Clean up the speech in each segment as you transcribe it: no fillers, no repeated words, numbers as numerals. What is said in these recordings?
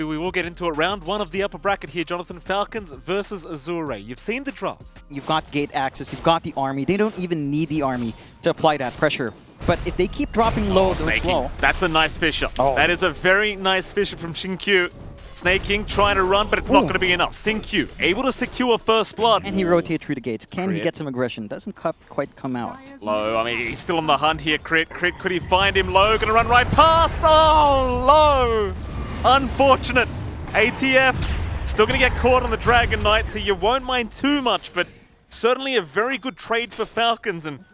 We will get into it. Round one of the upper bracket here, Jonathan. Falcons versus AZURE. You've seen the drops. You've got gate access, you've got the army. They don't even need the army to apply that pressure. But if they keep dropping low or slow... That's a nice fisher. Oh. That is a very nice fisher from Xinkyu. Snaking, trying to run, but it's not going to be enough. Xinkyu, able to secure first blood. Can he rotate through the gates? Can he get some aggression? Doesn't quite come out. Low, I mean, he's still on the hunt here. Crit, could he find him? Low, going to run right past. Oh, Low. Unfortunate. ATF, still going to get caught on the Dragon Knight, so you won't mind too much, but certainly a very good trade for Falcons. And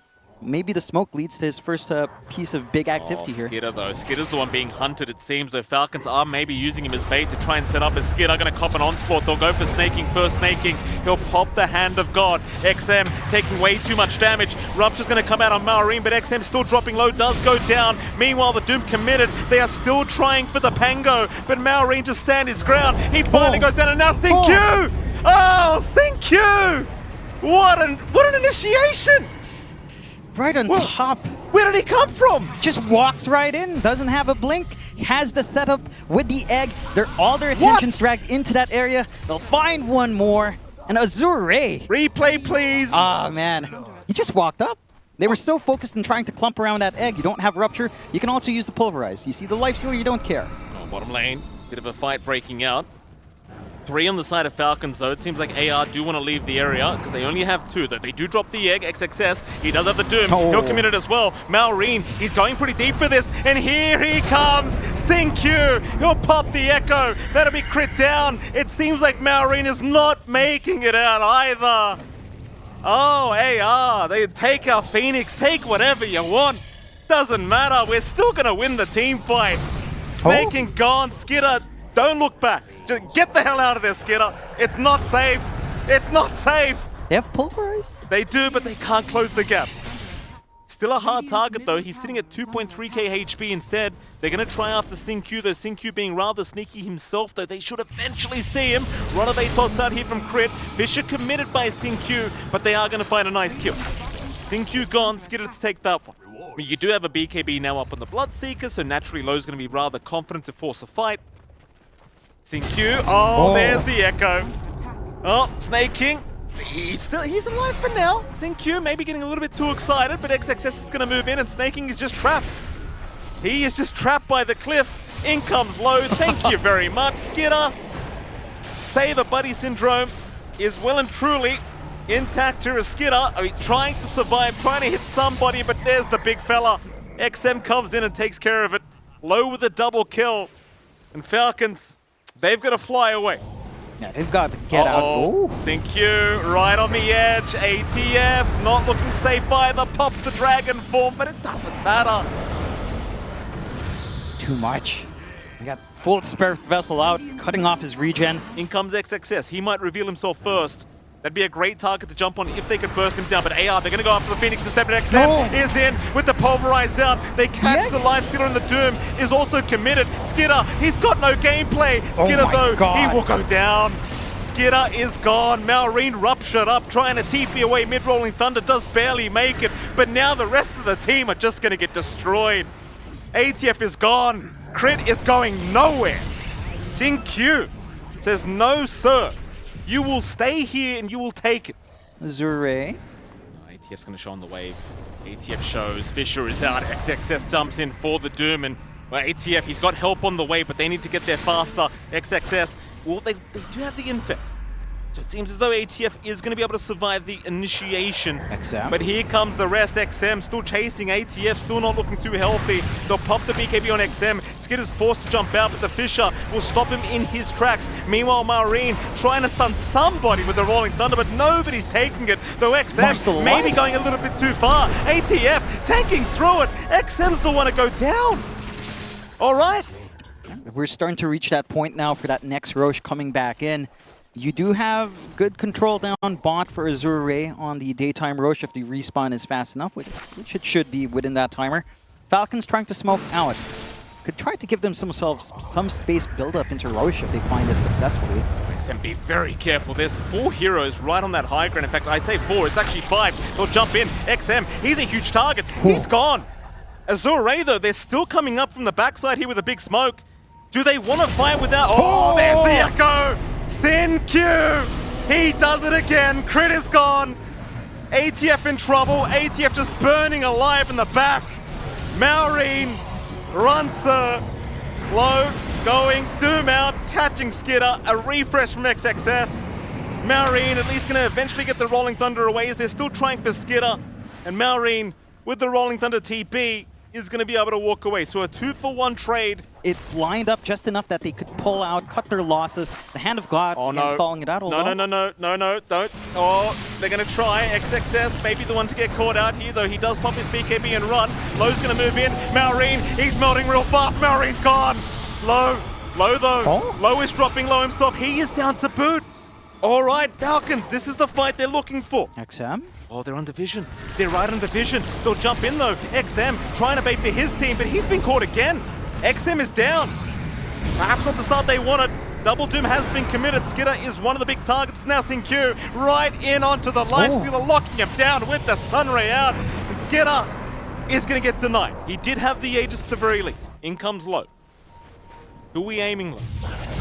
maybe the smoke leads to his first piece of big activity here. Skidder though. Skidder's the one being hunted, it seems, though Falcons are maybe using him as bait to try and set up as Skidder. Going to cop an onslaught. They'll go for snaking first. Snaking. He'll pop the Hand of God. XM taking way too much damage. Rupture's going to come out on Maureen, but XM still dropping low, does go down. Meanwhile, the Doom committed. They are still trying for the Pango, but Maureen just stand his ground. He finally goes down, and now Xinkyu! Oh, Xinkyu! What an initiation! Right on top. Where did he come from? Just walks right in, doesn't have a blink, has the setup with the egg. All their attention's dragged into that area. They'll find one more. And AZURE. Replay, please. Ah, man. He just walked up. They were so focused on trying to clump around that egg. You don't have Rupture. You can also use the Pulverize. You see the Life Stealer, you don't care. Oh, bottom lane. Bit of a fight breaking out. 3 on the side of Falcons, though. It seems like AR do want to leave the area because they only have 2. They do drop the egg, XXS. He does have the Doom. Oh. He'll commit it as well. Maureen, he's going pretty deep for this. And here he comes. Xinkyu. He'll pop the Echo. That'll be crit down. It seems like Maureen is not making it out either. Oh, AR. They take our Phoenix. Take whatever you want. Doesn't matter. We're still going to win the team fight. Snaking gone. Skidder, don't look back. Just get the hell out of there, Skidder. It's not safe. It's not safe. They have Pulverize? They do, but they can't close the gap. Still a hard target, though. He's sitting at 2.3k HP instead. They're going to try after Xinkyu, though Xinkyu being rather sneaky himself, though they should eventually see him. Runaway toss out here from Crit. Fisher committed by Xinkyu, but they are going to find a nice kill. Xinkyu gone, Skidder to take that one. I mean, you do have a BKB now up on the Bloodseeker, so naturally Low's going to be rather confident to force a fight. Xinkyu, there's the Echo. Oh, Snaking. He's alive for now. Xinkyu maybe getting a little bit too excited, but XXS is going to move in, and Snaking is just trapped. He is just trapped by the cliff. In comes Low. Thank you very much, Skidder. Save a buddy syndrome is well and truly intact here as Skidder. I mean, trying to survive, trying to hit somebody, but there's the big fella. XM comes in and takes care of it. Low with a double kill. And Falcons, they've got to fly away. Yeah, they've got to get out. Xinkyu right on the edge. ATF not looking safe either. Pops the dragon form, but it doesn't matter. It's too much. We got full Spirit Vessel out, cutting off his regen. In comes XXS. He might reveal himself first. That'd be a great target to jump on if they could burst him down. But AR, they're going to go after the Phoenix instead. But XM is in with the Pulverize out. They catch the Life Stealer, and the Doom is also committed. Skidder, he's got no gameplay. Skidder, though, he will go down. Skidder is gone. Maureen ruptured up, trying to TP away. Mid-rolling Thunder does barely make it. But now the rest of the team are just going to get destroyed. ATF is gone. Crit is going nowhere. Xinkyu says, no, sir. You will stay here and you will take it. AZURE. ATF's going to show on the wave. ATF shows. Fisher is out. XXS jumps in for the Doom. And well, ATF, he's got help on the way, but they need to get there faster. XXS, well, they do have the Infest. So it seems as though ATF is going to be able to survive the initiation. XM. But here comes the rest. XM still chasing ATF, still not looking too healthy. They'll pop the BKB on XM. Skidder's forced to jump out, but the Fisher will stop him in his tracks. Meanwhile, Maureen trying to stun somebody with the Rolling Thunder, but nobody's taking it. Though XM maybe going a little bit too far. ATF tanking through it. XM's the one to go down. All right. We're starting to reach that point now for that next Roche coming back in. You do have good control down bot for AZURE on the daytime Roche if the respawn is fast enough, which it should be within that timer. Falcons trying to smoke out. Could try to give themselves some space build up into Roche if they find this successfully. XM, be very careful. There's 4 heroes right on that high ground. In fact, I say 4, it's actually 5. They'll jump in. XM, he's a huge target. He's gone. AZURE, though, they're still coming up from the backside here with a big smoke. Do they want to fight without... Oh, there's the echo! SinQ! He does it again. Crit is gone. ATF in trouble. ATF just burning alive in the back. Maureen runs the low, going, Doom out, catching Skitter, a refresh from XXS. Maureen at least going to eventually get the Rolling Thunder away as they're still trying for Skitter. And Maureen, with the Rolling Thunder TP, is going to be able to walk away. So a 2-for-1 trade. It lined up just enough that they could pull out, cut their losses. The Hand of God installing it out. No, don't. Oh, they're going to try. XXS, maybe the one to get caught out here, though he does pop his BKB and run. Low's going to move in. Maureen, he's melting real fast. Maureen's gone. Low though. Oh. Low is dropping low himself. He is down to boot. All right, Falcons, this is the fight they're looking for. XM? Oh, they're under vision. They're right under vision. They'll jump in though. XM trying to bait for his team, but he's been caught again. XM is down. Perhaps not the start they wanted. Double Doom has been committed. Skitter is one of the big targets. Now SinQ right in onto the Lifestealer, locking him down with the Sunray out. And Skitter is going to get denied. He did have the Aegis at the very least. In comes Low. Who are we aiming low?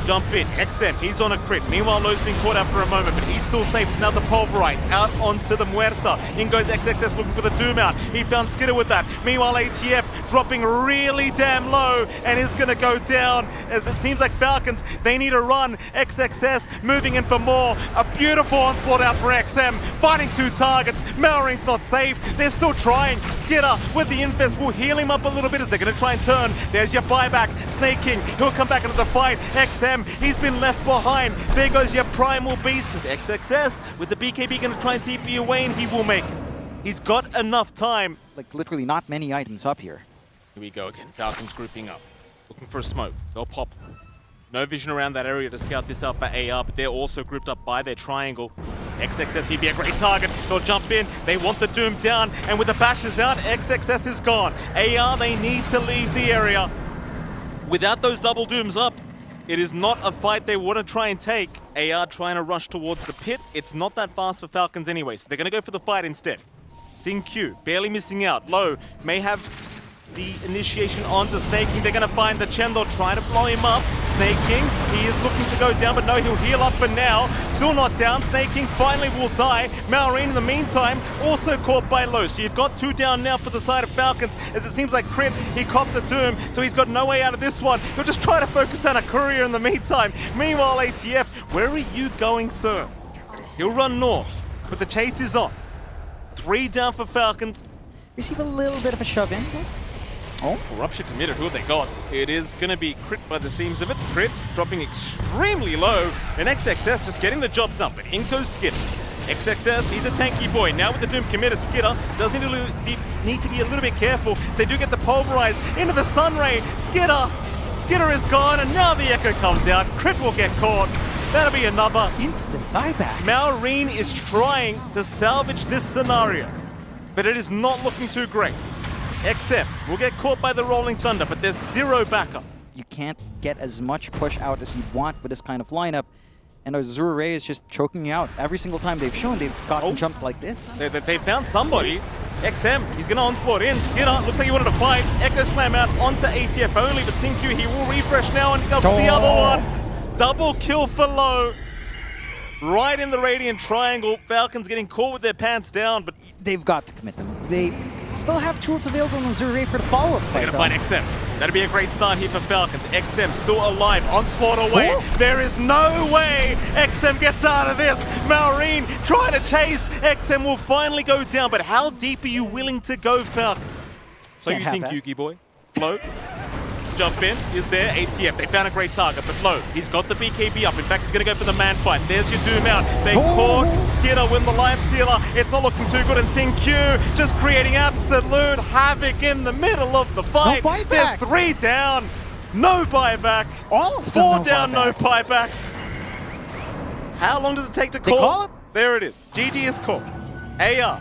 Jump in, XM, he's on a crit. Meanwhile, Low's been caught out for a moment, but he's still safe. It's now the Pulverize, out onto the Muerta. In goes XXS looking for the Doom out. He found Skitter with that. Meanwhile, ATF dropping really damn low and is gonna go down as it seems like Falcons, they need a run. XXS moving in for more. A beautiful onslaught out for XM, fighting two targets. Maureen's not safe, they're still trying. Skitter with the Infest will heal him up a little bit as they're gonna try and turn. There's your buyback, Snake King, he'll come back into the fight. XM, he's been left behind. There goes your Primal Beast. As XXS with the BKB going to try and TP away, and he will make it. He's got enough time. Like literally not many items up here. Here we go again. Falcons grouping up, looking for a smoke. They'll pop. No vision around that area to scout this out for AR, but they're also grouped up by their triangle. XXS, he'd be a great target. They'll jump in. They want the Doom down, and with the bashes out, XXS is gone. AR, they need to leave the area. Without those double Dooms up, it is not a fight they want to try and take. AR trying to rush towards the pit. It's not that fast for Falcons anyway, so they're going to go for the fight instead. SinQ, barely missing out. Low may have the initiation onto Snake King. They're going to find the Chen. They'll try to blow him up. Snake King, he is looking to go down, but no, he'll heal up for now. Still not down. Snake King finally will die. Maureen, in the meantime, also caught by Low. So you've got two down now for the side of Falcons, as it seems like Crit, he copped the Doom, so he's got no way out of this one. He'll just try to focus down a courier in the meantime. Meanwhile, ATF, where are you going, sir? He'll run north, but the chase is on. 3 down for Falcons. Receive a little bit of a shove in. Oh, Rupture committed. Who have they got? It is going to be Crit by the seams of it. Crit dropping extremely low, and XXS just getting the job done. But in goes Skitter. XXS, he's a tanky boy. Now with the Doom committed, Skitter does need to be a little bit careful. So they do get the Pulverize into the Sunray. Skitter is gone, and now the Echo comes out. Crit will get caught. That'll be another Instant buyback. Maureen is trying to salvage this scenario, but it is not looking too great. XM will get caught by the Rolling Thunder, but there's 0 backup. You can't get as much push out as you'd want with this kind of lineup. And AZURE is just choking you out. Every single time they've shown, they've gotten jumped like this. They found somebody. XM, he's going to onslaught in. Skitter, looks like he wanted to fight. Echo Slam out onto ATF only, but SinQ, he will refresh now and dumps the other one. Double kill for Low. Right in the Radiant Triangle. Falcons getting caught with their pants down, but they've got to commit them. They still have tools available on AZURE for the follow-up fight. They're going to find XM. That'd be a great start here for Falcons. XM still alive, onslaught away. Ooh. There is no way XM gets out of this. Maureen trying to chase. XM will finally go down, but how deep are you willing to go, Falcons? So you think, Yuki boy? Low? Jump in, is there, ATF, they found a great target, but Low, he's got the BKB up, in fact he's going to go for the man fight, there's your Doom out, they caught Skitter with the Lifestealer, it's not looking too good, and SinQ just creating absolute havoc in the middle of the fight. No there's 3 down, no buyback, all of them 4 down, no buybacks. How long does it take to call? They call it? There it is, GG is called. AR.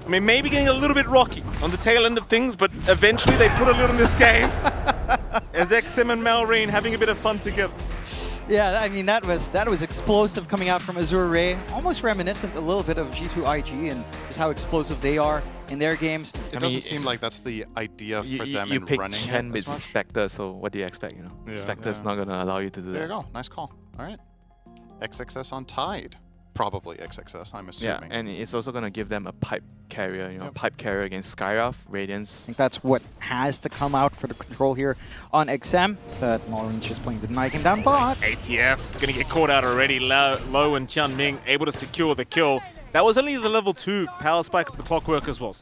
I mean, maybe getting a little bit rocky on the tail end of things, but eventually they put a little in this game. As XM and Maureen having a bit of fun together. Yeah, I mean, that was explosive coming out from AZURE. Almost reminiscent a little bit of G2IG and just how explosive they are. in their games. It doesn't seem like that's the idea for them you in pick running Chen it with as much. Spectre, so what do you expect, you know? Yeah, Spectre's yeah. not going to allow you to do There you that. go. Nice call. All right. XXS on Tide. Probably XXS, I'm Yeah, assuming. and it's also going to give them a pipe carrier, you know, Yep. pipe carrier against Skyrath, Radiance. I think that's what has to come out for the control here on XM, but Maureen's just playing the knife him down bot. ATF gonna get caught out already. Low and Chun Ming able to secure the kill. That was only the level 2 power spike of the Clockwork as well.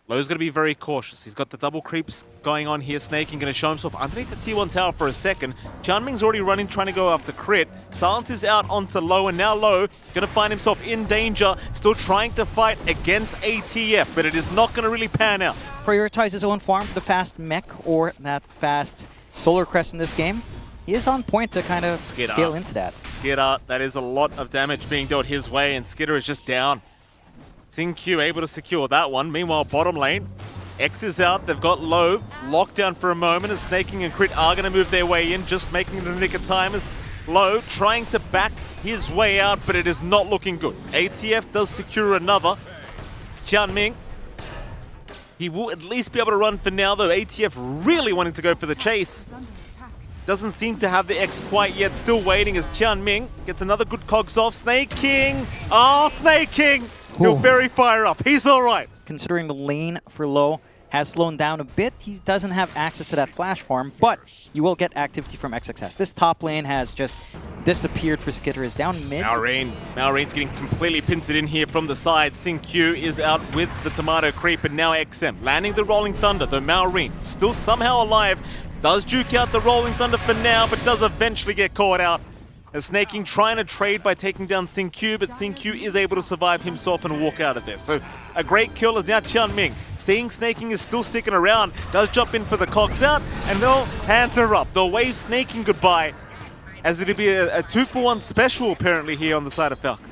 Low's going to be very cautious. He's got the double creeps going on here. Snaking going to show himself underneath the T1 tower for a second. Chunming's already running, trying to go after crit. Silence is out onto Low, and now Low going to find himself in danger. Still trying to fight against ATF, but it is not going to really pan out. Prioritize his own farm for the fast mech or that fast Solar Crest in this game. He is on point to kind of scale into that. Skidder, that is a lot of damage being dealt his way, and Skidder is just down. Xingqiu able to secure that one. Meanwhile, bottom lane, X is out. They've got Low locked down for a moment as Snaking and Crit are going to move their way in, just making the nick of time as Low trying to back his way out, but it is not looking good. ATF does secure another. It's Qianming. He will at least be able to run for now, though. ATF really wanting to go for the chase. Doesn't seem to have the X quite yet. Still waiting as Qianming gets another good cogs off. Snake King. Oh, Snake King. He'll very fire up. He's all right. Considering the lane for Low has slowed down a bit, he doesn't have access to that flash farm, but you will get activity from XXS. This top lane has just disappeared for Skidder. Is down mid. Malrain's getting completely pincered in here from the side. Xingqiu is out with the tomato creep, and now XM landing the Rolling Thunder, though Malrain still somehow alive. Does juke out the Rolling Thunder for now, but does eventually get caught out. As Snaking trying to trade by taking down Xingqiu, but Xingqiu is able to survive himself and walk out of this. So a great kill as now Qianming, seeing Snaking is still sticking around, does jump in for the cogs out, and they'll hands are up. They'll wave Snaking goodbye, as it'll be a 2-for-1 special apparently here on the side of Falcon.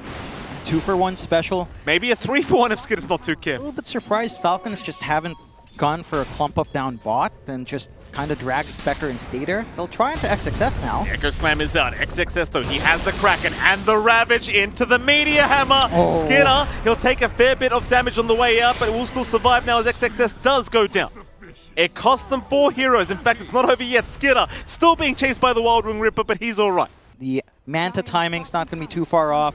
2-for-1 special. Maybe a 3-for-1 if Skidder's not too A careful. little bit surprised Falcons just haven't gone for a clump up down bot and just kind of drag the Spectre and stay there. They'll try into XXS now. Echo Slam is out. XXS though, he has the Kraken and the Ravage into the Meteor Hammer. Oh. Skidder, he'll take a fair bit of damage on the way out, but it will still survive now as XXS does go down. It cost them 4 heroes. In fact, it's not over yet. Skidder still being chased by the Wild Wing Ripper, but he's all right. The Manta timing's not going to be too far off.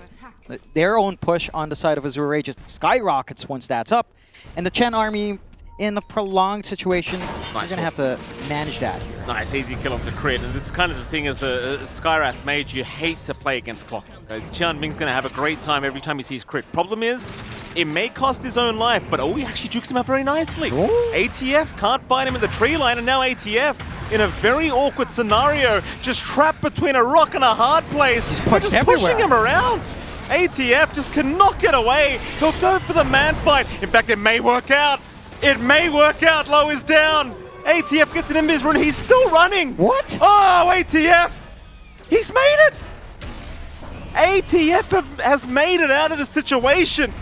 Their own push on the side of Azure just skyrockets once that's up. And the Chen army, in a prolonged situation, Nice you're going to have to manage that here. Nice, easy kill onto Crit. And this is kind of the thing as the Skyrath mage, you hate to play against Clock. Qianming's going to have a great time every time he sees Crit. Problem is, it may cost his own life, but he actually jukes him up very nicely. Ooh. ATF can't find him in the tree line, and now ATF, in a very awkward scenario, just trapped between a rock and a hard place. He's They're pushed just everywhere. pushing him around. ATF just cannot get away. He'll go for the man fight. In fact, it may work out. It may work out. Low is down. ATF gets an invis run. He's still running. What? Oh, ATF. He's made it. ATF has made it out of the situation.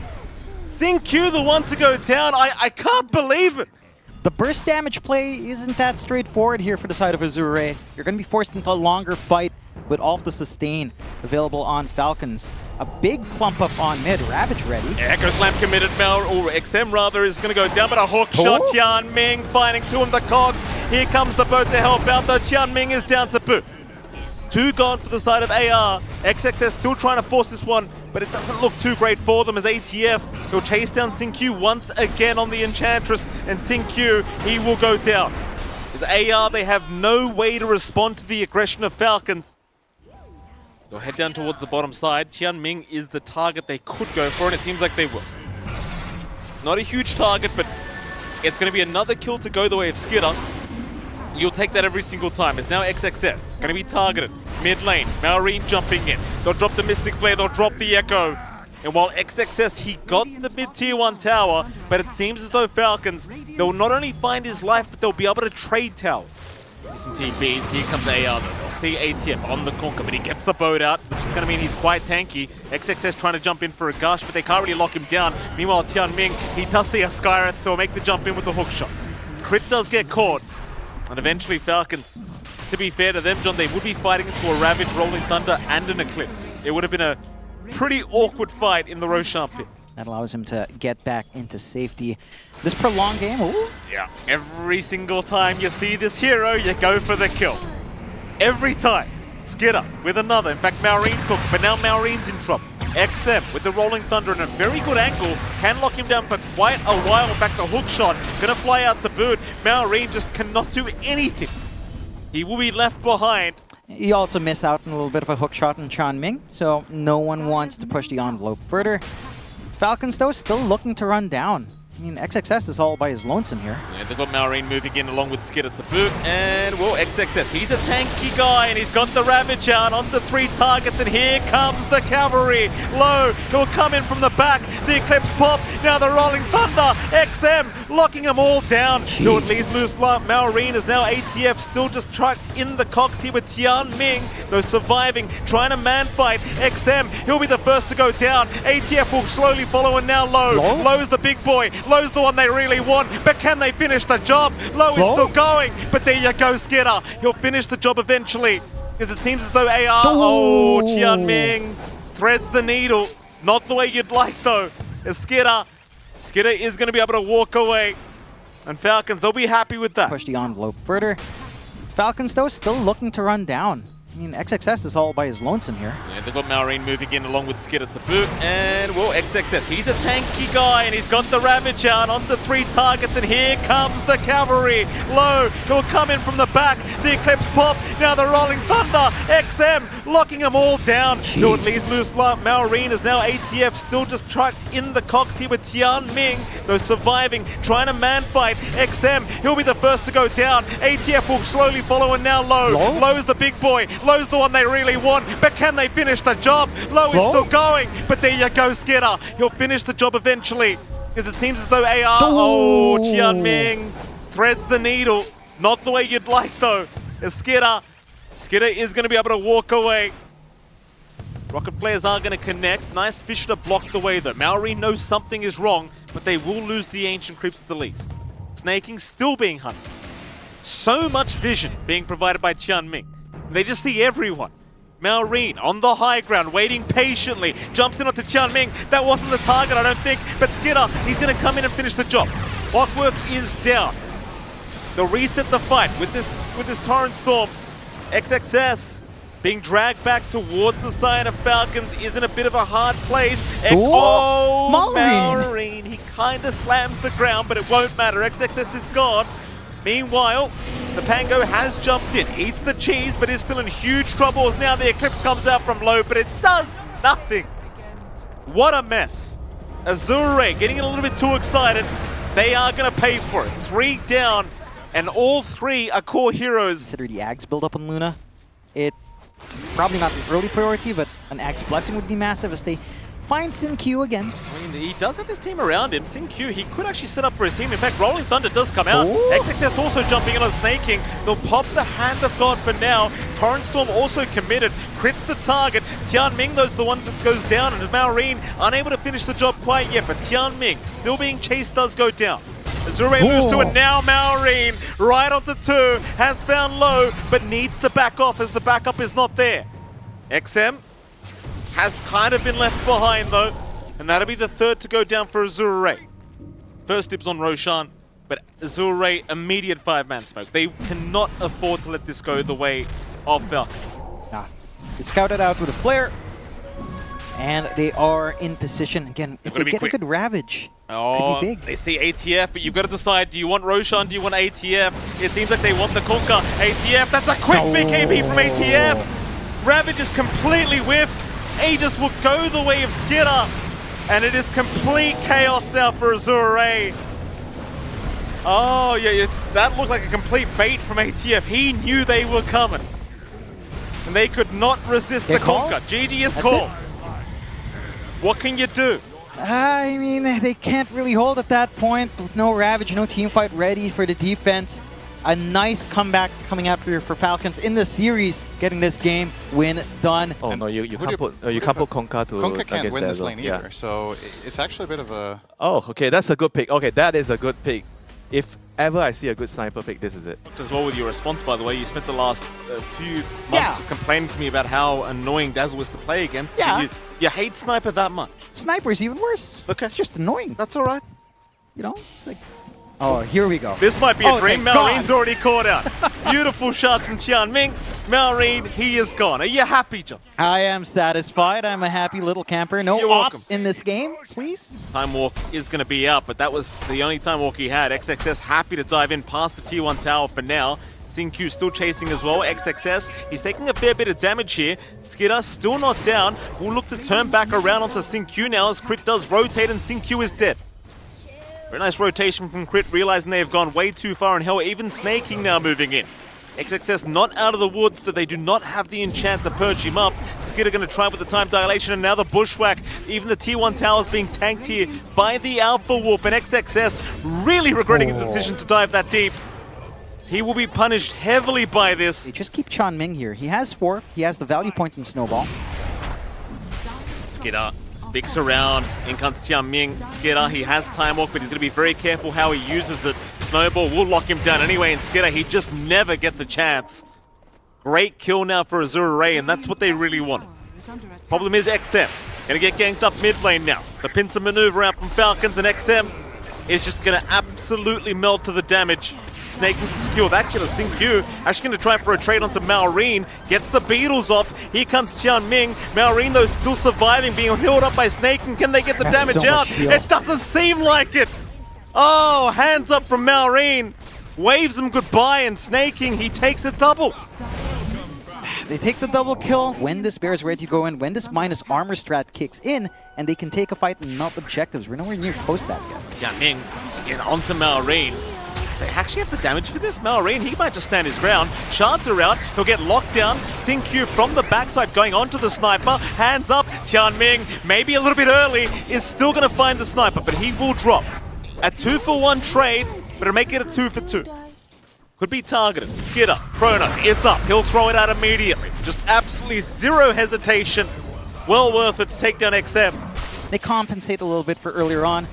Xingqiu the one to go down. I can't believe it. The burst damage play isn't that straightforward here for the side of Azure. You're going to be forced into a longer fight with all of the sustain available on Falcons. A big clump up on mid. Ravage ready. Echo Slam committed. Or XM rather is going to go down, but a hook shot. Oh. Qianming finding two of the cogs. Here comes the boat to help out, though Qianming is down to boot. 2 gone for the side of AR. XXS still trying to force this one, but it doesn't look too great for them as ATF will chase down Xingqiu once again on the Enchantress, and Xingqiu, he will go down. As AR, they have no way to respond to the aggression of Falcons. They'll head down towards the bottom side. Qianming is the target they could go for, and it seems like they will. Not a huge target, but it's going to be another kill to go the way of Skidder. You'll take that every single time. It's now XXS. Going to be targeted. Mid lane. Malrine jumping in. They'll drop the Mystic Flare. They'll drop the Echo. And while XXS, he got the mid tier 1 tower, but it seems as though Falcons, they'll not only find his life, but they'll be able to trade towers. Here's some TPs. Here comes AR. They'll see ATF on the conker, but he gets the boat out, which is going to mean he's quite tanky. XXS trying to jump in for a gush, but they can't really lock him down. Meanwhile, Qianming, he does see a Skyrath, so he'll make the jump in with the hook shot. Crit does get caught. And eventually Falcons, to be fair to them, John, they would be fighting into a Ravage, Rolling Thunder, and an Eclipse. It would have been a pretty awkward fight in the Roshan pit. That allows him to get back into safety. This prolonged game, ooh. Yeah, every single time you see this hero, you go for the kill. Every time. Skitter with another. In fact, Maureen took, but now Maureen's in trouble. XM with the Rolling Thunder in a very good angle. Can lock him down for quite a while. In fact, the hook shot gonna fly out to boot. Maureen just cannot do anything. He will be left behind. You also miss out on a little bit of a hook shot in Chanming, so no one wants to push the envelope further. Falcons, though, still looking to run down. I mean, XXS is all by his lonesome here. Yeah, they've got Maureen moving in along with Skitter to boot. And, well, XXS, he's a tanky guy, and he's got the Ravage out onto 3 targets, and here comes the cavalry. Low, he'll come in from the back. The Eclipse pop, now the Rolling Thunder. XM locking them all down. Jeez. He'll at least lose Blunt. Maureen is now ATF, still just trapped in the cocks here with Tian Ming, though surviving, trying to man fight. XM, he'll be the first to go down. ATF will slowly follow, and now Low. Low's the big boy. Low's the one they really want, but can they finish the job? Low is still going, but there you go, Skitter. He'll finish the job eventually, because it seems as though AR, oh, Tian Ming threads the needle. Not the way you'd like, though. As Skitter is going to be able to walk away. And Falcons, they'll be happy with that. Push the envelope further. Falcons, though, still looking to run down. I mean, XXS is all by his lonesome here. Yeah, they've got Maureen moving in along with Skitter to boot. And, well, XXS, he's a tanky guy, and he's got the Ravage out onto 3 targets, and here comes the cavalry. Low, he'll come in from the back. The Eclipse pop, now the Rolling Thunder. XM locking them all down. Jeez. He'll at least lose Blunt. Maureen is now ATF, still just trapped in the cocks here with Tian Ming, though surviving, trying to man fight. XM, he'll be the first to go down. ATF will slowly follow, and now Low. Low's the big boy. Low's the one they really want, but can they finish the job? Low is still going, but there you go, Skitter. He'll finish the job eventually, because it seems as though AR, oh, Tian Ming threads the needle. Not the way you'd like, though. As Skitter is going to be able to walk away. Rocket players are going to connect. Nice Fisher to block the way, though. Maori knows something is wrong, but they will lose the Ancient Creeps at the least. Snaking still being hunted. So much vision being provided by Tian Ming. They just see everyone. Maureen on the high ground, waiting patiently. Jumps in onto Tian Ming. That wasn't the target, I don't think. But Skitter, he's going to come in and finish the job. Clockwork is down. They'll reset the fight with this Torrent Storm. XXS being dragged back towards the side of Falcons is in a bit of a hard place. Oh, Maureen. He kind of slams the ground, but it won't matter. XXS is gone. Meanwhile, the Pango has jumped in, eats the cheese, but is still in huge trouble as now the Eclipse comes out from Low, but it does nothing. What a mess. AZURE getting a little bit too excited. They are going to pay for it. 3 down, and all 3 are core heroes. Consider the Axe build up on Luna. It's probably not an early priority, but an Axe Blessing would be massive as they find SinQ again. I mean, he does have his team around him. SinQ, he could actually set up for his team. In fact, Rolling Thunder does come out. XXS also jumping in on Snaking. They'll pop the Hand of God for now. Torrent Storm also committed. Crits the target. Tian Ming, though, is the one that goes down. And Maureen unable to finish the job quite yet. But Tian Ming, still being chased, does go down. AZURE lose to it. Now Maureen, right onto 2. Has found Low, but needs to back off as the backup is not there. XM has kind of been left behind, though, and that'll be the 3rd to go down for AZURE. First dibs on Roshan, but AZURE immediate 5-man smoke. They cannot afford to let this go the way of Falcon. They scouted out with a flare, and they are in position. Again, if they get a good Ravage, could be big. They see ATF, but you've got to decide, do you want Roshan, do you want ATF? It seems like they want the Conquer. ATF, that's a quick BKB from ATF! Ravage is completely whiffed. Aegis will go the way of Skitter, and it is complete chaos now for AZURE. Oh, yeah, that looked like a complete bait from ATF. He knew they were coming, and they could not resist the Conquer. GG is called. What can you do? I mean, they can't really hold at that point. With no Ravage, no teamfight ready for the defense. A nice comeback coming out for Falcons in the series, getting this game win done. Oh no, you can't put Conca to Conca can't win this lane either, yeah. so it's actually a bit of a... Oh, okay, that's a good pick. Okay, that is a good pick. If ever I see a good sniper pick, this is it. As well with your response, by the way, you spent the last few months just complaining to me about how annoying Dazzle was to play against. Yeah. You hate Sniper that much. Sniper's even worse. Okay. It's just annoying. That's all right. You know, it's like, oh, here we go. This might be a dream. thank Malreen's God. already caught out. Beautiful shots from Qianming. Malreen, he is gone. Are you happy, John? I am satisfied. I'm a happy little camper. No You're op welcome. in this game, please. Time Walk is going to be out, but that was the only Time Walk he had. XXS happy to dive in past the Tier 1 tower for now. Xingqiu still chasing as well. XXS, he's taking a fair bit of damage here. Skidder still not down. Will look to turn back around onto Xingqiu now as Crit does rotate and Xingqiu is dead. Very nice rotation from Crit, realizing they have gone way too far, and hell, even Snaking now moving in. XXS not out of the woods, so they do not have the enchant to purge him up. Skidder going to try with the time dilation, and now the bushwhack. Even the Tier 1 towers being tanked here by the Alpha Wolf, and XXS really regretting his decision to dive that deep. He will be punished heavily by this. They just keep Qianming here. He has 4. He has the value point in Snowball. Skidder speaks around. In comes Qianming. Skidder, he has Time Walk, but he's going to be very careful how he uses it. Snowball will lock him down anyway, and Skidder, he just never gets a chance. Great kill now for AZURE, and that's what they really want. Problem is XM. Gonna get ganked up mid lane now. The pincer maneuver out from Falcons, and XM is just gonna absolutely melt to the damage. Snaking to secure that kill. Xingqiu actually going to try for a trade onto Malreen. Gets the beetles off. Here comes Qianming. Malreen, though, still surviving, being healed up by Snaking. Can they get the damage so out? It doesn't seem like it. Oh, hands up from Malreen. Waves him goodbye, and Snaking, he takes a double. They take the double kill when this bear is ready to go in, when this minus armor strat kicks in, and they can take a fight and melt objectives. We're nowhere near close to that yet. Qianming again onto Malreen. They actually have the damage for this. Malreen, he might just stand his ground. Shards are out. He'll get locked down. Xingqiu from the backside going onto the sniper. Hands up. Qianming, maybe a little bit early, is still going to find the sniper, but he will drop. A 2-for-1 trade, but it'll make it a 2-for-2. Could be targeted. Skidder, Chrono, it's up. He'll throw it out immediately. Just absolutely zero hesitation. Well worth it to take down XM. They compensate a little bit for earlier on.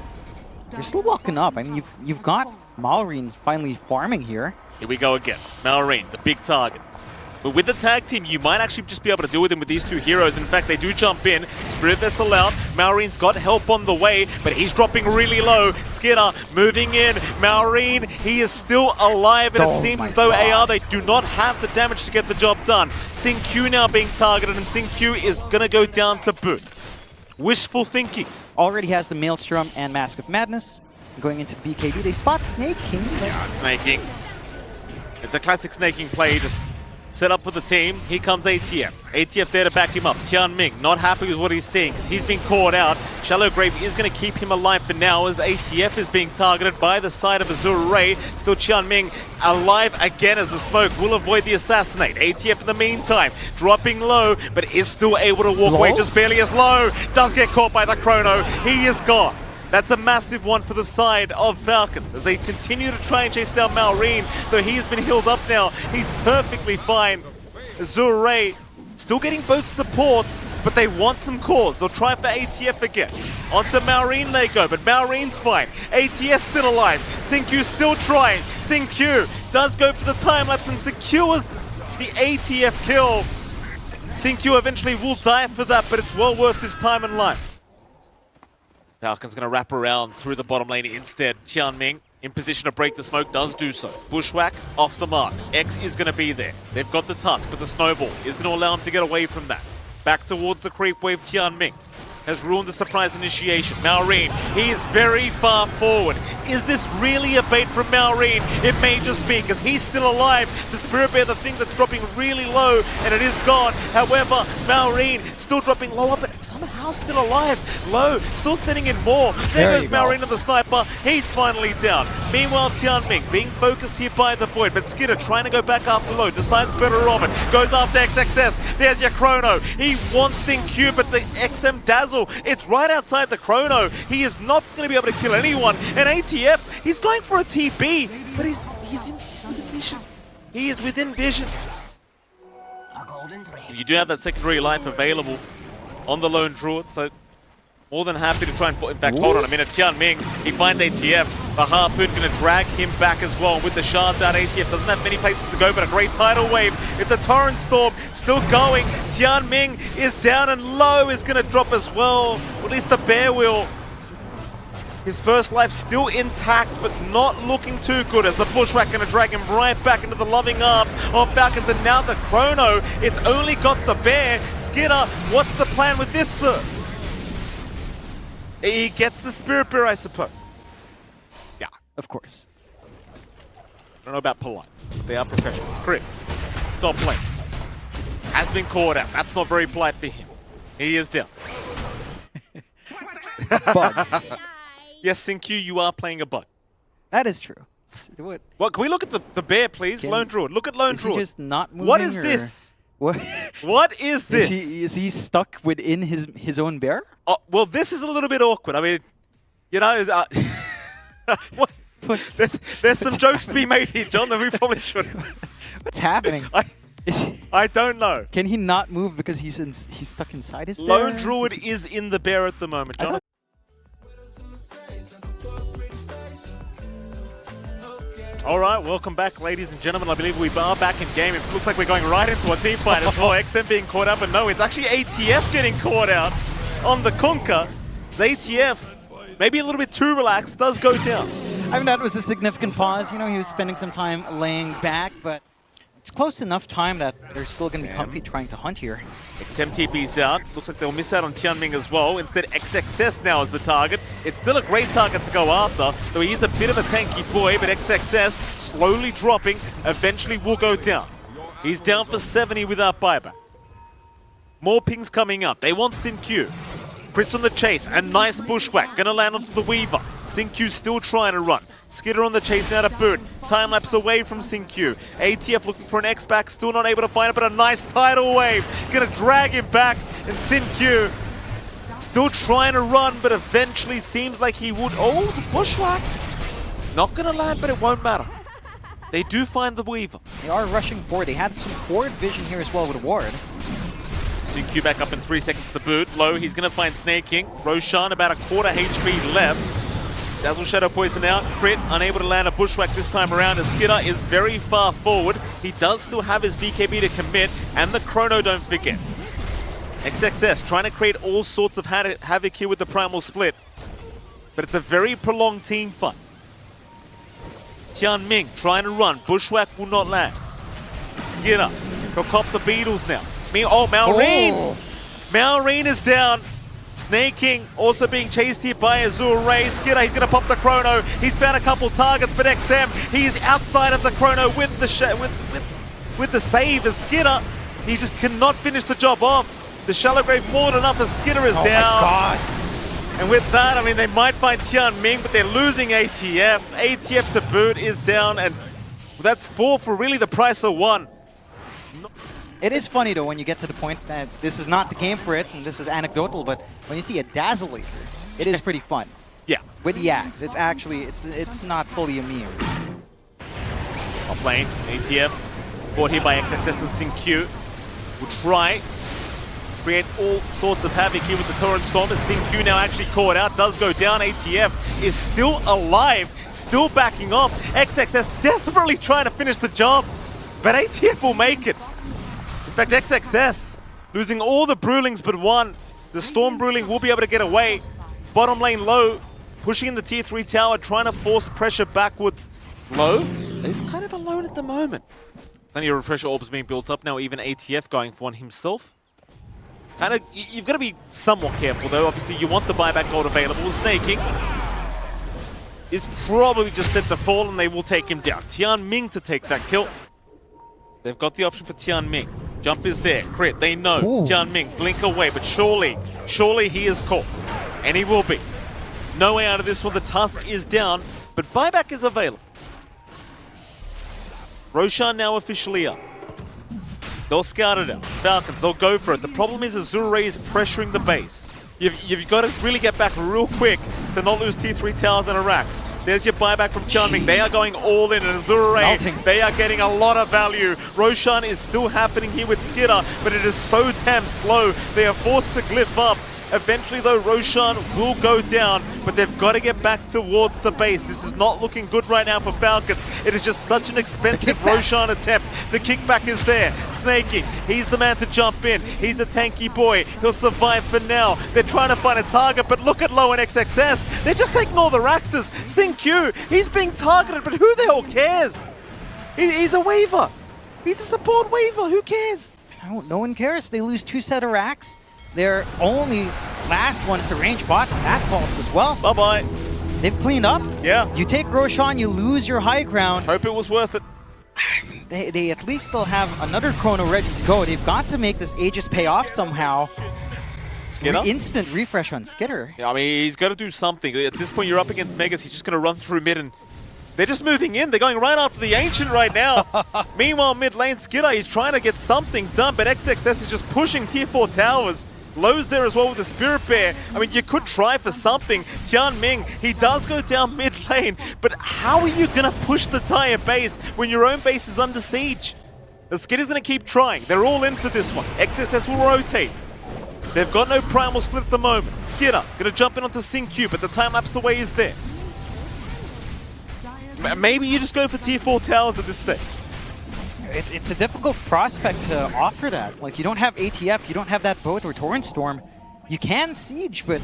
You're still walking up. I mean, you've got Malreen finally farming here. Here we go again. Malreen, the big target. But with the tag team, you might actually just be able to deal with him with these two heroes. In fact, they do jump in. Spirit Vessel out. Malreen's got help on the way, but he's dropping really low. Skidder moving in. Malreen, he is still alive, and it seems as though AR, they do not have the damage to get the job done. Xingqiu now being targeted, and Xingqiu is going to go down to boot. Wishful thinking. Already has the Maelstrom and Mask of Madness. Going into BKB, they spot Snaking. Snaking. It's a classic snaking play, just set up for the team. Here comes ATF. ATF there to back him up. Qianming not happy with what he's seeing because he's been caught out. Shallow Grave is going to keep him alive for now as ATF is being targeted by the side of AZURE. Still Qianming alive again as the smoke will avoid the assassinate. ATF in the meantime dropping low, but is still able to walk away just barely as low. Does get caught by the Chrono. He is gone. That's a massive one for the side of Falcons as they continue to try and chase down Malreen, though he has been healed up now. He's perfectly fine. AZURE still getting both supports, but they want some cores. They'll try for ATF again. Onto Malreen they go, but Malreen's fine. ATF still alive. Xingqiu still trying. Xingqiu does go for the time-lapse and secures the ATF kill. Xingqiu eventually will die for that, but it's well worth his time and life. Falcon's going to wrap around through the bottom lane instead. Qianming in position to break the smoke, does do so. Bushwhack off the mark. X is going to be there. They've got the tusk, but the snowball is going to allow him to get away from that. Back towards the creep wave. Qianming has ruined the surprise initiation. Malreen, he is very far forward. Is this really a bait from Malreen? It may just be, because he's still alive. The Spirit Bear, the thing that's dropping really low, and it is gone. However, Malreen still dropping lower, but somehow still alive. Low, still sending in more. There goes Malreen and the sniper. He's finally down. Meanwhile, Qianming being focused here by the Void, but Skidder trying to go back after low, decides better of it. Goes after XXS. There's your Chrono. He wants Xingqiu, but the XM Dazzle, it's right outside the Chrono. He is not going to be able to kill anyone. And ATF, he's going for a TB, but he's within vision. He is within vision. You do have that secondary life available on the Lone Druid, so More than happy to try and... In fact, hold on a minute. Tianming, he finds ATF. The Harpoon going to drag him back as well. With the shards out, ATF doesn't have many places to go, but a great tidal wave. It's the Torrent Storm still going. Tianming is down and low is going to drop as well. Or at least the bear will. His first life still intact, but not looking too good as the Bushwhack going to drag him right back into the loving arms of Falcons. And now the Chrono, it's only got the bear. Skidder, what's the plan with this, sir? He gets the Spirit Bear, I suppose. Yeah. Of course. I don't know about polite, but they are professionals. Crit, top lane. Has been caught out. That's not very polite for him. He is down. Bug. Yes, Q, you are playing a bug. That is true. What? Can we look at the bear, please? Lone Druid. Look at Lone Druid. Is he just not moving? What is this? What? What is this? Is he stuck within his own bear? Oh, well, this is a little bit awkward. I mean, you know, what? There's some jokes to be made here, John, that we probably shouldn't. What's happening? I don't know. Can he not move because he's stuck inside his bear? Lone Druid is in the bear at the moment, John. All right, welcome back, ladies and gentlemen. I believe we are back in game. It looks like we're going right into a team fight as well. XM being caught up, and no, it's actually ATF getting caught out on the Kunkka. ATF, maybe a little bit too relaxed, does go down. I mean, that was a significant pause. You know, he was spending some time laying back, but it's close enough time that they're still going to be comfy trying to hunt here. XM TP's out. Looks like they'll miss out on Tianming as well. Instead, XXS now is the target. It's still a great target to go after, though he is a bit of a tanky boy, but XXS slowly dropping, eventually will go down. He's down for 70 without buyback. More pings coming up. They want Q. Crits on the chase, and nice Bushwhack. Gonna land onto the Weaver. Q still trying to run. Skidder on the chase now to boot. Time lapse away from Q. ATF looking for an X-back, still not able to find it, but a nice tidal wave. Gonna drag him back, and Q still trying to run, but eventually seems like he would. Oh, the Bushwhack. Not gonna land, but it won't matter. They do find the Weaver. They are rushing forward. They had some forward vision here as well with a ward. Q back up in 3 seconds to boot. Low, he's gonna find Snaking. Roshan about a quarter HP left. Dazzle Shadow Poison out. Crit, unable to land a Bushwhack this time around as Skidder is very far forward. He does still have his BKB to commit, and the Chrono, don't forget. XXS trying to create all sorts of havoc here with the Primal Split. But it's a very prolonged team fight. Tianming trying to run. Bushwhack will not land. Skidder, he'll cop the Beatles now. Oh, Malrine! Oh. Malrine is down. Snaking also being chased here by AZURE. Skidder, he's going to pop the Chrono. He's found a couple targets, but XM, he's outside of the Chrono with the save as Skidder. He just cannot finish the job off. The Shallow Grave more than enough as Skidder is down. My God. And with that, I mean, they might find Tianming, but they're losing ATF. ATF to boot is down, and that's 4 for really the price of 1. It is funny, though, when you get to the point that this is not the game for it, and this is anecdotal, but when you see a Dazzle laser, it is pretty fun. Yeah. With the axe, it's actually, it's not fully immune. Top lane, ATF, brought here by XXS and Q. Will try, create all sorts of havoc here with the Torrent Storm as Q now actually caught out, does go down. ATF is still alive, still backing off. XXS desperately trying to finish the job, but ATF will make it. In fact, XXS losing all the Brewlings but one. The Storm Brewling will be able to get away. Bottom lane Low, pushing in the tier 3 tower, trying to force pressure backwards. Low is kind of alone at the moment. Plenty of refresher orbs being built up now, even ATF going for one himself. Kind of, you've got to be somewhat careful though. Obviously, you want the buyback gold available. Snaking is probably just set to fall and they will take him down. Tianming to take that kill. They've got the option for Tianming. Jump is there. Crit, they know. Ooh. Tianming, blink away, but surely he is caught. And he will be. No way out of this one. The Tusk is down, but buyback is available. Roshan now officially up. They'll scout it out. Falcons, they'll go for it. The problem is AZURE is pressuring the base. You've got to really get back real quick to not lose tier 3 towers and Arax. There's your buyback from Tianming. They are going all in, and AZURE, they are getting a lot of value. Roshan is still happening here with Skidder, but it is so damn slow. They are forced to glyph up. Eventually, though, Roshan will go down, but they've got to get back towards the base. This is not looking good right now for Falcons. It is just such an expensive Roshan attempt. The kickback is there. Snaking, he's the man to jump in. He's a tanky boy. He'll survive for now. They're trying to find a target, but look at Low and XXS. They're just taking all the Raxes. Q, he's being targeted, but who the hell cares? He's a waiver. He's a support waiver. Who cares? No one cares. They lose 2 set of racks. Their only last one is the range bot. That faults as well. Bye-bye. They've cleaned up. Yeah. You take Roshan, you lose your high ground. Hope it was worth it. They at least still have another chrono ready to go. They've got to make this Aegis pay off somehow. Instant refresh on Skitter. Yeah, I mean, he's got to do something. At this point, you're up against Megas. He's just going to run through mid, and they're just moving in. They're going right after the Ancient right now. Meanwhile, mid lane, Skitter, he's trying to get something done, but XXS is just pushing tier 4 towers. Low's there as well with the Spirit Bear. I mean, you could try for something. Tian Ming, he does go down mid lane, but how are you going to push the entire base when your own base is under siege? The Skitter's going to keep trying. They're all in for this one. XSS will rotate. They've got no primal split at the moment. Skitter going to jump in onto Q, but the time-lapse away is there. Maybe you just go for tier 4 towers at this stage. It's a difficult prospect to offer that. Like, you don't have ATF, you don't have that boat or Torrent Storm. You can siege, but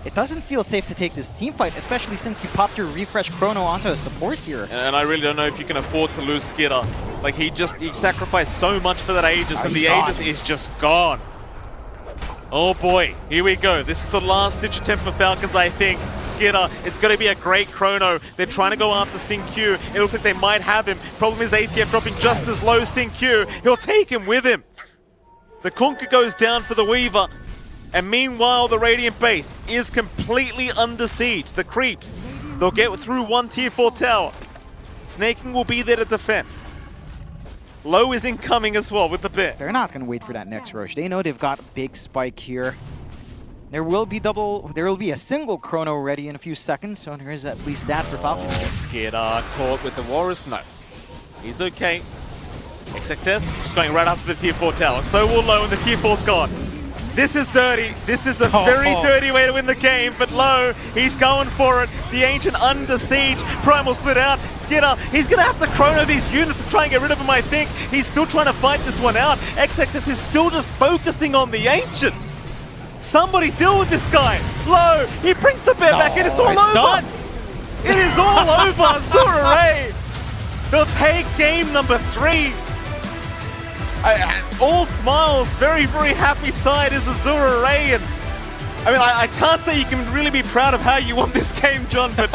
it doesn't feel safe to take this team fight, especially since you popped your refresh chrono onto a support here. And I really don't know if you can afford to lose Skitter. Like, he sacrificed so much for that Aegis, and the Aegis is just gone. Oh boy, here we go. This is the last ditch attempt for Falcons, I think. Skitter, it's going to be a great chrono. They're trying to go after Q. It looks like they might have him. Problem is ATF dropping just as low Q. He'll take him with him. The Kunkka goes down for the Weaver. And meanwhile, the Radiant base is completely under siege. The creeps, they'll get through one tier 4 tower. Snaking will be there to defend. Low is incoming as well with the bear. They're not going to wait for that next rush. They know they've got a big spike here. There will be a single chrono ready in a few seconds, so there is at least that for Falcons. Skitter caught with the Walrus. No, he's okay. XXS just going right after the tier 4 tower. So will Low, and the tier 4's gone. This is dirty. This is a very dirty way to win the game, but Low, he's going for it. The Ancient under siege. Primal split out. Skitter, he's going to have to chrono these units to try and get rid of him, I think. He's still trying to fight this one out. XXS is still just focusing on the Ancient. Somebody deal with this guy. Low, he brings the bear back in. It's all over. Done. It is all over. AZURE. They'll take game number 3. All smiles, very, very happy side is AZURE. And I mean, I can't say you can really be proud of how you won this game, John, but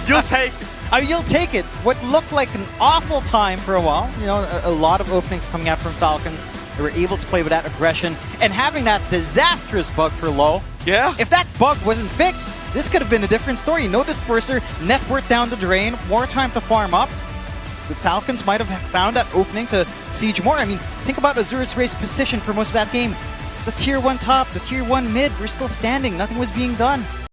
you'll take it. You'll take it. What looked like an awful time for a while, you know, a lot of openings coming out from Falcons. They were able to play with that aggression and having that disastrous bug for Low. Yeah. If that bug wasn't fixed, this could have been a different story. No disperser, net worth down the drain, more time to farm up. The Falcons might have found that opening to siege more. I mean, think about AZURE's race position for most of that game. The tier 1 top, the tier 1 mid were still standing. Nothing was being done.